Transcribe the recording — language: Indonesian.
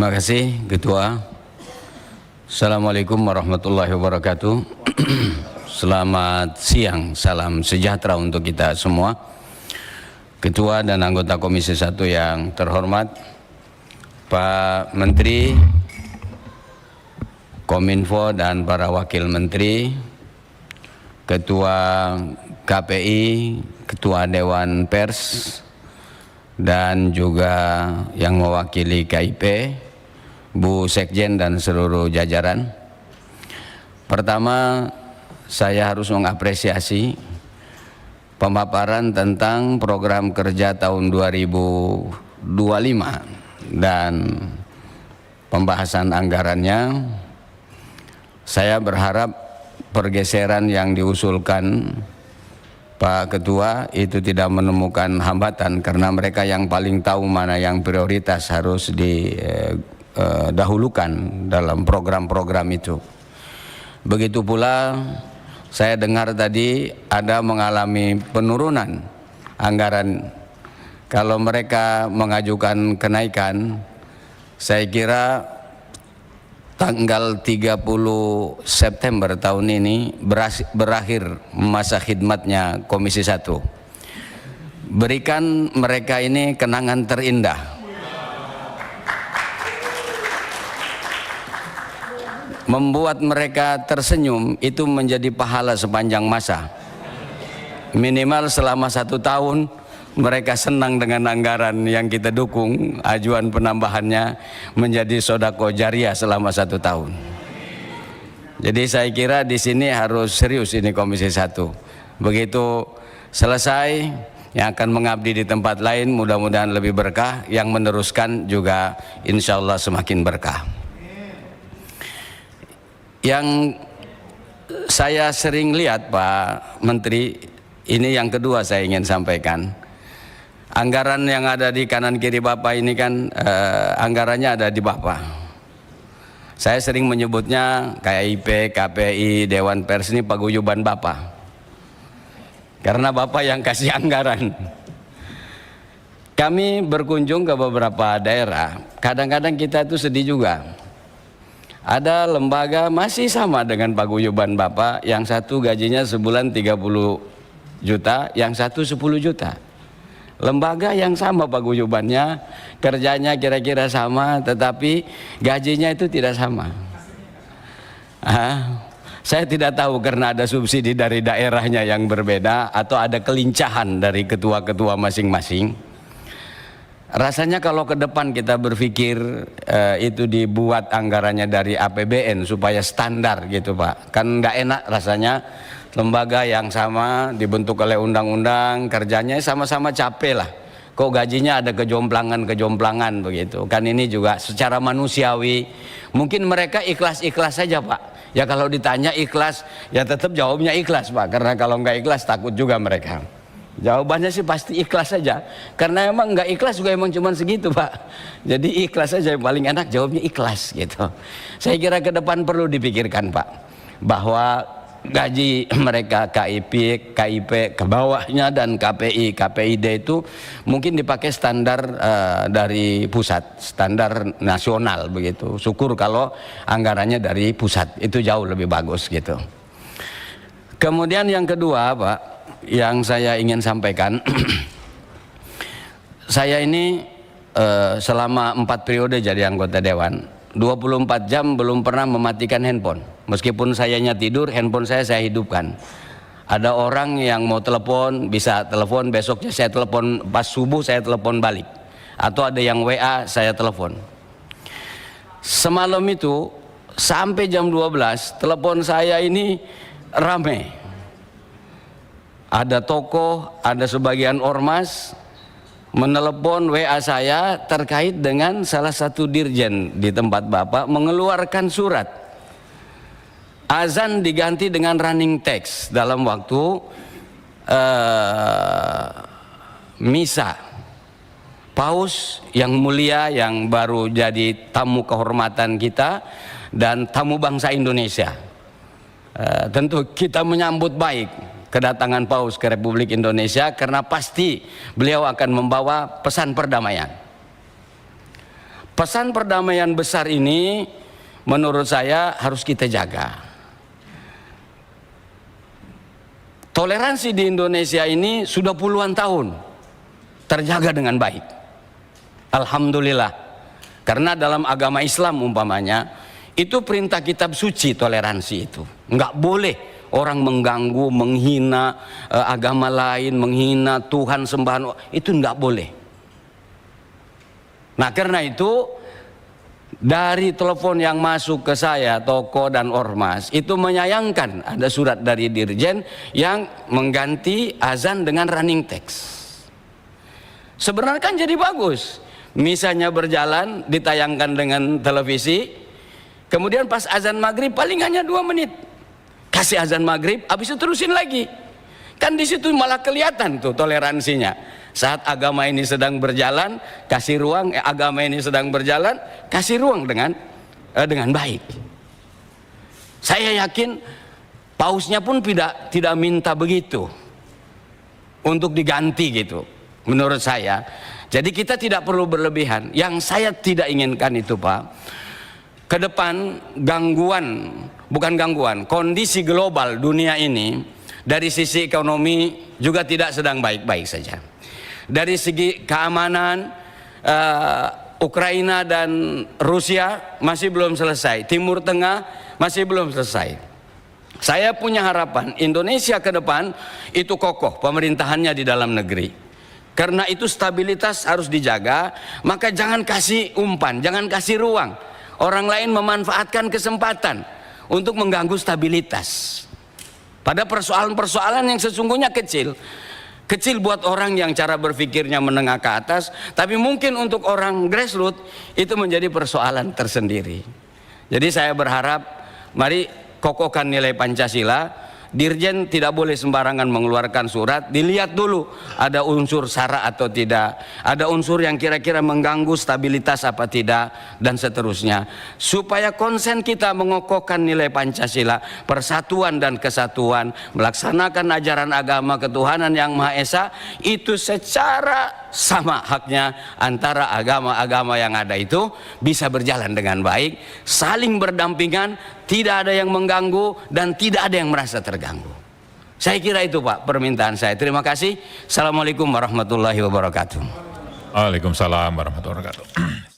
Terima kasih Ketua. Assalamualaikum warahmatullahi wabarakatuh. Selamat siang, salam sejahtera untuk kita semua. Ketua dan anggota Komisi 1 yang terhormat, Pak Menteri Kominfo dan para Wakil Menteri, Ketua KPI, Ketua Dewan Pers, dan juga yang mewakili KIP, Bu Sekjen dan seluruh jajaran. Pertama, saya harus mengapresiasi pemaparan tentang program kerja tahun 2025 dan pembahasan anggarannya. Saya berharap pergeseran yang diusulkan Pak Ketua itu tidak menemukan hambatan, karena mereka yang paling tahu mana yang prioritas harus didahulukan dalam program-program itu. Begitu pula saya dengar tadi ada mengalami penurunan anggaran. Kalau mereka mengajukan kenaikan, saya kira tanggal 30 September tahun ini berakhir masa khidmatnya Komisi 1. Berikan mereka ini kenangan terindah. Membuat mereka tersenyum itu menjadi pahala sepanjang masa. Minimal selama 1 tahun mereka senang dengan anggaran yang kita dukung, ajuan penambahannya menjadi sodako jariah selama 1 tahun. Jadi saya kira di sini harus serius ini Komisi 1. Begitu selesai, yang akan mengabdi di tempat lain mudah-mudahan lebih berkah, yang meneruskan juga insya Allah semakin berkah. Yang saya sering lihat Pak Menteri, ini yang kedua saya ingin sampaikan. Anggaran yang ada di kanan kiri Bapak ini kan anggarannya ada di Bapak. Saya sering menyebutnya KIP, KPI, Dewan Pers ini paguyuban Bapak. Karena Bapak yang kasih anggaran. Kami berkunjung ke beberapa daerah, kadang-kadang kita itu sedih juga. Ada lembaga masih sama dengan paguyuban Bapak, yang satu gajinya sebulan 30 juta, yang satu 10 juta. Lembaga yang sama paguyubannya, kerjanya kira-kira sama, tetapi gajinya itu tidak sama. Saya tidak tahu karena ada subsidi dari daerahnya yang berbeda atau ada kelincahan dari ketua-ketua masing-masing. Rasanya kalau ke depan kita berpikir itu dibuat anggarannya dari APBN supaya standar gitu Pak. Kan nggak enak rasanya. Lembaga yang sama dibentuk oleh undang-undang, kerjanya sama-sama capek lah. Kok gajinya ada kejomplangan begitu. Kan ini juga secara manusiawi. Mungkin mereka ikhlas-ikhlas saja Pak. Ya kalau ditanya ikhlas, ya tetap jawabnya ikhlas Pak. Karena kalau nggak ikhlas takut juga mereka. Jawabannya sih pasti ikhlas saja. Karena emang nggak ikhlas juga emang cuma segitu Pak. Jadi ikhlas saja yang paling enak, jawabnya ikhlas gitu. Saya kira ke depan perlu dipikirkan Pak. Bahwa gaji mereka KIP ke bawahnya dan KPI, KPID itu mungkin dipakai standar dari pusat, standar nasional begitu. Syukur kalau anggarannya dari pusat, itu jauh lebih bagus gitu. Kemudian yang kedua Pak, yang saya ingin sampaikan, saya ini selama 4 periode jadi anggota Dewan, 24 jam belum pernah mematikan handphone. Meskipun sayanya tidur, handphone saya hidupkan. Ada orang yang mau telepon, bisa telepon, besoknya saya telepon, pas subuh saya telepon balik. Atau ada yang WA, saya telepon. Semalam itu sampai jam 12 telepon saya ini rame. Ada tokoh, ada sebagian ormas menelepon WA saya terkait dengan salah satu dirjen di tempat Bapak mengeluarkan surat. Azan diganti dengan running text dalam waktu misa. Paus yang mulia yang baru jadi tamu kehormatan kita dan tamu bangsa Indonesia. Tentu kita menyambut baik kedatangan Paus ke Republik Indonesia karena pasti beliau akan membawa pesan perdamaian. Pesan perdamaian besar ini menurut saya harus kita jaga. Toleransi di Indonesia ini sudah puluhan tahun terjaga dengan baik. Alhamdulillah. Karena dalam agama Islam umpamanya, itu perintah kitab suci toleransi itu. Nggak boleh orang mengganggu, menghina agama lain, menghina Tuhan sembahan, itu nggak boleh. Nah karena itu, dari telepon yang masuk ke saya, toko dan ormas, itu menyayangkan ada surat dari Dirjen yang mengganti azan dengan running text. Sebenarnya kan jadi bagus, misalnya berjalan ditayangkan dengan televisi, kemudian pas azan maghrib paling hanya 2 menit, kasih azan maghrib, habis itu terusin lagi. Kan di situ malah kelihatan tuh toleransinya. Saat agama ini sedang berjalan, kasih ruang, agama ini sedang berjalan, kasih ruang dengan baik. Saya yakin pausnya pun tidak minta begitu untuk diganti gitu, menurut saya. Jadi kita tidak perlu berlebihan. Yang saya tidak inginkan itu Pak, ke depan kondisi global dunia ini dari sisi ekonomi juga tidak sedang baik-baik saja. Dari segi keamanan, Ukraina dan Rusia masih belum selesai, Timur Tengah masih belum selesai. Saya punya harapan Indonesia ke depan itu kokoh pemerintahannya di dalam negeri. Karena itu stabilitas harus dijaga, maka jangan kasih umpan, jangan kasih ruang orang lain memanfaatkan kesempatan untuk mengganggu stabilitas. Pada persoalan-persoalan yang sesungguhnya kecil buat orang yang cara berpikirnya menengah ke atas, tapi mungkin untuk orang grassroots itu menjadi persoalan tersendiri. Jadi saya berharap mari kokohkan nilai Pancasila. Dirjen tidak boleh sembarangan mengeluarkan surat, dilihat dulu ada unsur sara atau tidak, ada unsur yang kira-kira mengganggu stabilitas apa tidak, dan seterusnya, supaya konsen kita mengokohkan nilai Pancasila, persatuan dan kesatuan, melaksanakan ajaran agama ketuhanan yang Maha Esa itu secara sama haknya antara agama-agama yang ada itu bisa berjalan dengan baik, saling berdampingan, tidak ada yang mengganggu dan tidak ada yang merasa terganggu. Saya kira itu Pak permintaan saya. Terima kasih. Assalamualaikum warahmatullahi wabarakatuh. Waalaikumsalam warahmatullahi wabarakatuh.